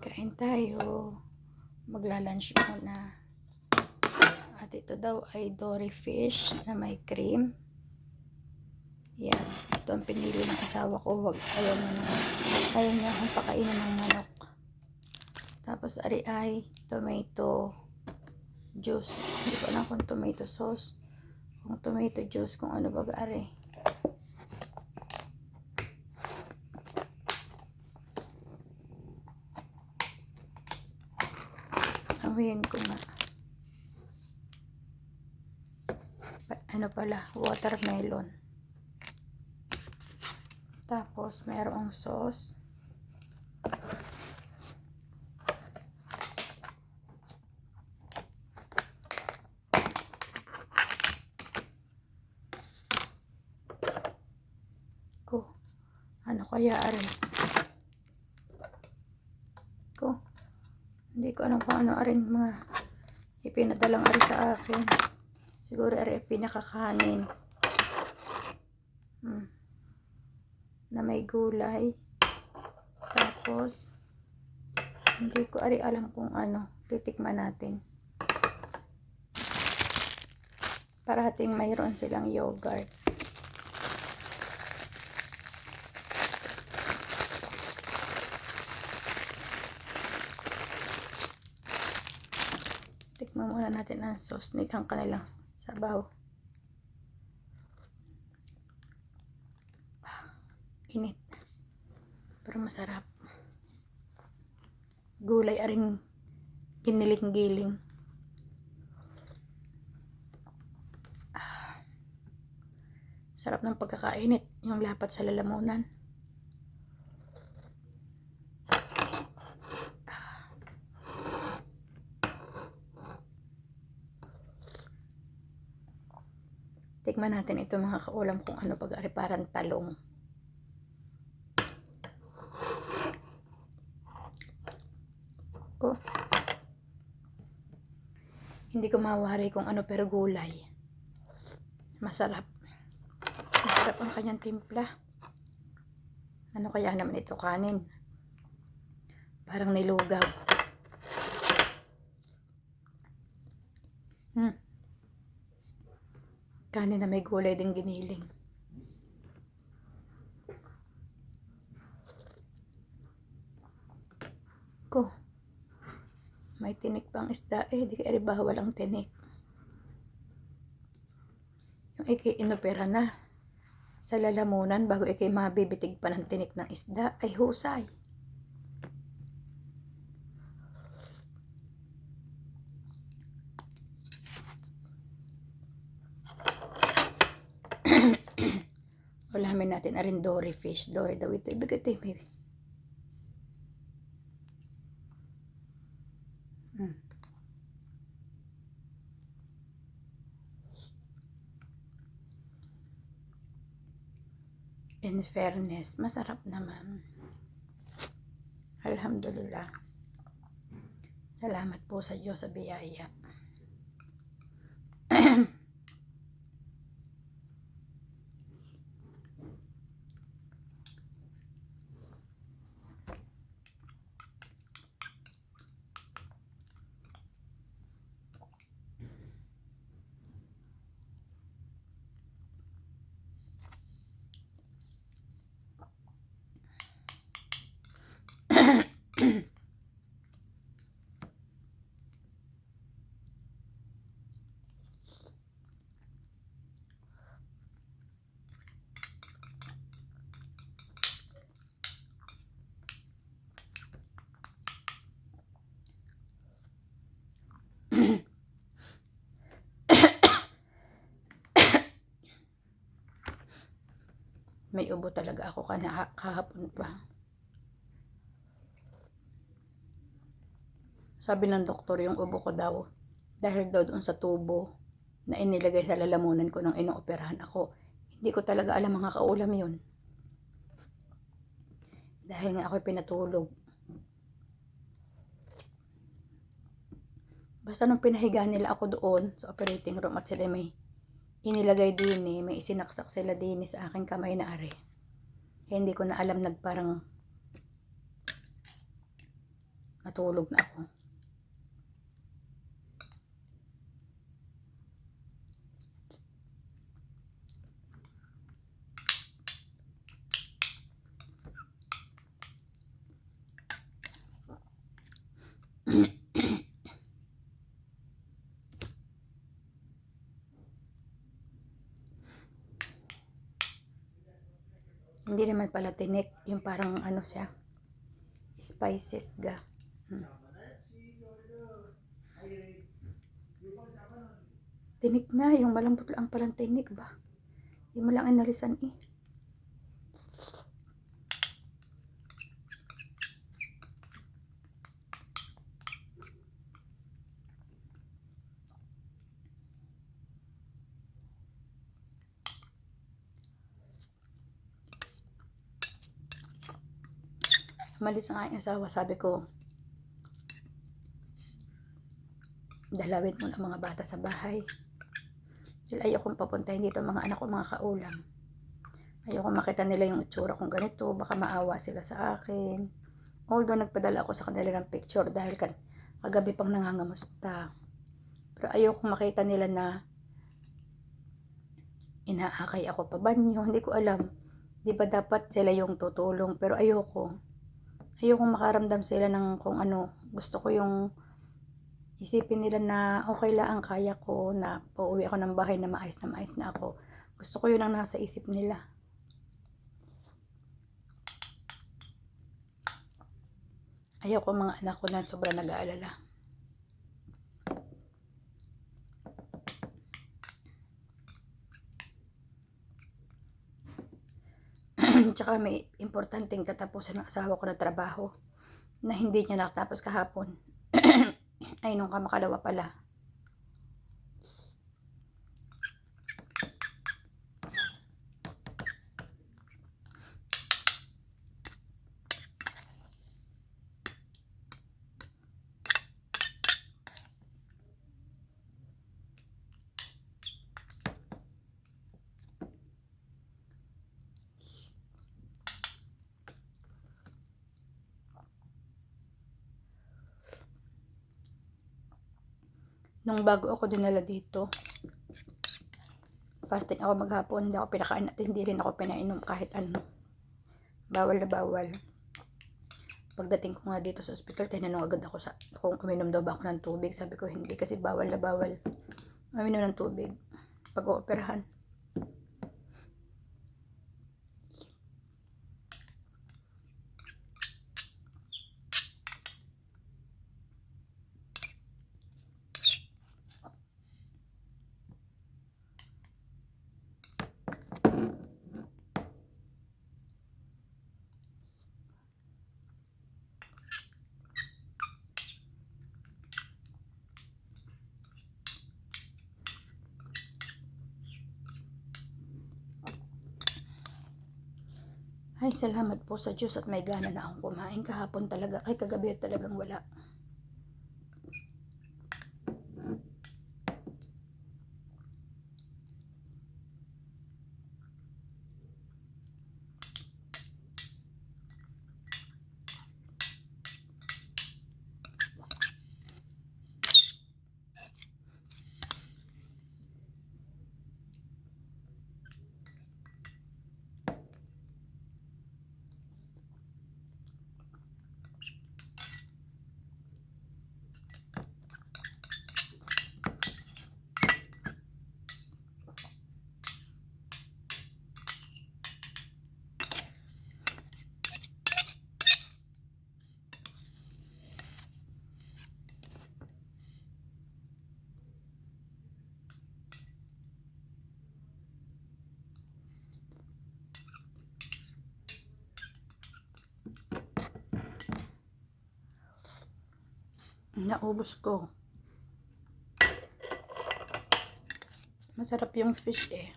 Kain tayo. Magla-lunch muna. At ito daw ay dory fish na may cream. Yan. Ito ang pinili ng asawa ko. Ayaw niya akong pakainin ng manok. Tapos ari ay tomato juice. Hindi ko alam kung tomato sauce. Kung tomato juice, kung ano baga ari. Awihin ko nga. Ano pala, watermelon. Tapos mayroong sauce. Ano kaya ari? Hindi ko alam kung ano arin mga ipinadalang ari sa akin. Siguro ari pinakakanin. Na may gulay. Tapos hindi ko ari alam kung ano. Titikman natin. Parating mayroon silang yogurt. Tikman muna natin ang sauce nilang kanilang sabaw. Init. Pero masarap. Gulay aring giniling-giling. Sarap ng pagkakainit. Yung lapat sa lalamunan. Tikman natin ito mga kaulam kung ano pag-ari parang talong. Hindi ko mawari kung ano pero gulay. Masarap. Masarap ang kanyang timpla. Ano kaya naman ito kanin? Parang nilugaw. Kanin na may gulay din giniling. May tinik pang isda di kaya bawal ang tinik. Yung ikay inopera na sa lalamunan bago ikay mabibitig pa ng tinik ng isda ay husay. Ulamin natin arin dory fish. Dory daw ito. Ibig ito maybe. In fairness, masarap naman. Alhamdulillah. Salamat po sa Diyos sa biyaya. May ubo talaga ako kahapon pa. Sabi ng doktor yung ubo ko daw dahil daw doon sa tubo na inilagay sa lalamunan ko nung inooperahan ako. Hindi ko talaga alam mga kaulam yun. Dahil nga ako'y pinatulog. Basta nung pinahiga nila ako doon sa operating room at sila may inilagay din may isinaksak sila din sa aking kamay na are. Hindi ko na alam nagparang Natulog na ako. Hindi naman pala tinik, yung parang ano siya, spices ga. Tinik na, yung malambot lang palang tinik ba? Hindi mo lang inalisan eh. Malis ang aking asawa, sabi ko, dalawin mo na mga bata sa bahay. Dahil ayokong papuntahin dito mga anak ko, mga kaulam. Ayokong makita nila yung itsura kong ganito, baka maawa sila sa akin. Although nagpadala ako sa kanila ng picture dahil kagabi pang nangangamusta. Pero ayokong makita nila na inaakay ako pa banyo. Hindi ko alam. Di ba dapat sila yung tutulong? Pero ayokong makaramdam sila ng kung ano. Gusto ko yung isipin nila na okay lang, kaya ko na pauwi ako ng bahay na maayos na ako. Gusto ko yun ang nasa isip nila. Ayoko mga anak ko na sobrang nag-aalala. Tsaka may importanteng katapusan ng asawa ko na trabaho na hindi niya nakatapos kahapon. Ay, nung kamakalawa pala. Nung bago ako dinala dito, fasting ako maghapon, hindi ako pinakain at hindi rin ako pinainom kahit ano. Bawal na bawal. Pagdating ko nga dito sa ospital, tinanong agad ako kung uminom daw ba ako ng tubig. Sabi ko hindi kasi bawal na bawal uminom ng tubig pag ooperahan. Ay, salamat po sa Diyos at may gana na akong kumain kahapon talaga. Ay, kagabi talagang wala. Naubos ko. Masarap yung fish eh.